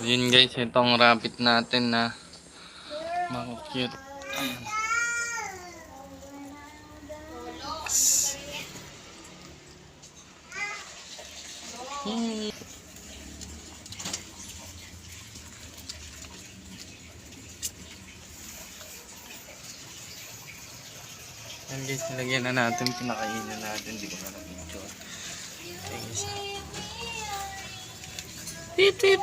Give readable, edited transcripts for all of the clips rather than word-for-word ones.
Yun guys, itong rabbit natin na cute. Ayan. Yan guys, nilagyan na natin, pinakainan natin, hindi ko na na-picture. Okay guys. Tit tit.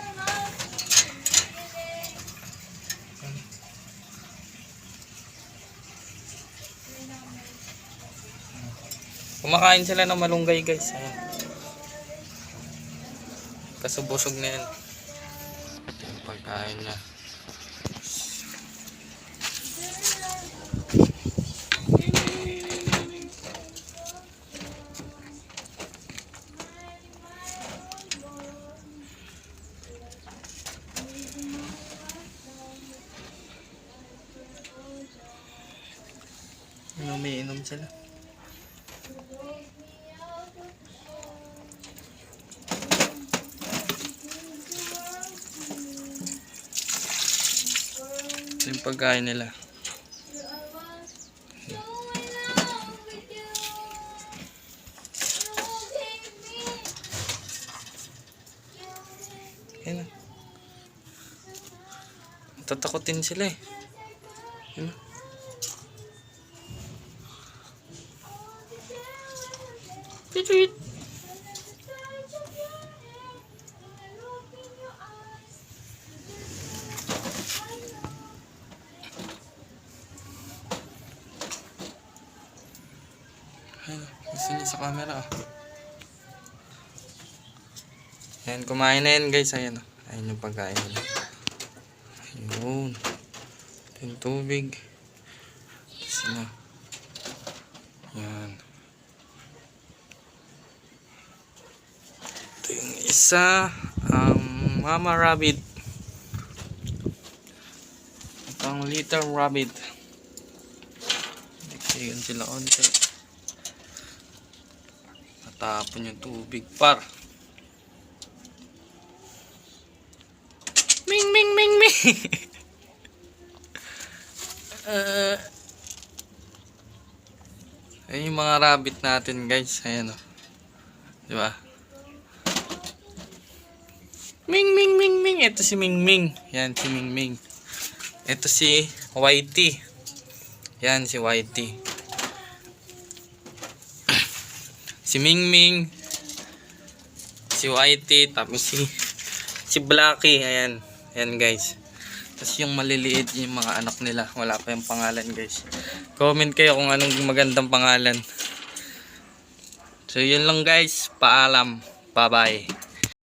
Kumakain sila ng malunggay guys. Ayan. Kasubusog na yan. Yung pagkain niya. Umiinom sila. Ito yung pagkain nila. Ayan na. Tatakotin sila eh. Ayan na. Tweet. Ayan, gusto niya sa camera. Ayan, kumain na yan guys. Ayan, ayan yung pagkain nila. Ayun. Yung tubig. Sila. Ayan. Ito yung isa. Mama rabbit. Ito ang little rabbit. Nagsigan sila onte. Natapon yung tubig par. Ming ming ming ming. Ayun yung mga rabbit natin guys. Ayan o. Diba? Ming ming ming ming. Ito si Ming Ming. Yan si Ming Ming. Ito si Whitey. Yan si Whitey. Si Ming Ming. Si Whitey. Tapos si Blackie. Ayan. Ayan guys. Tapos yung maliliit yung mga anak nila. Wala pa yung pangalan guys. Comment kayo kung anong magandang pangalan. So yun lang guys. Paalam. Bye bye.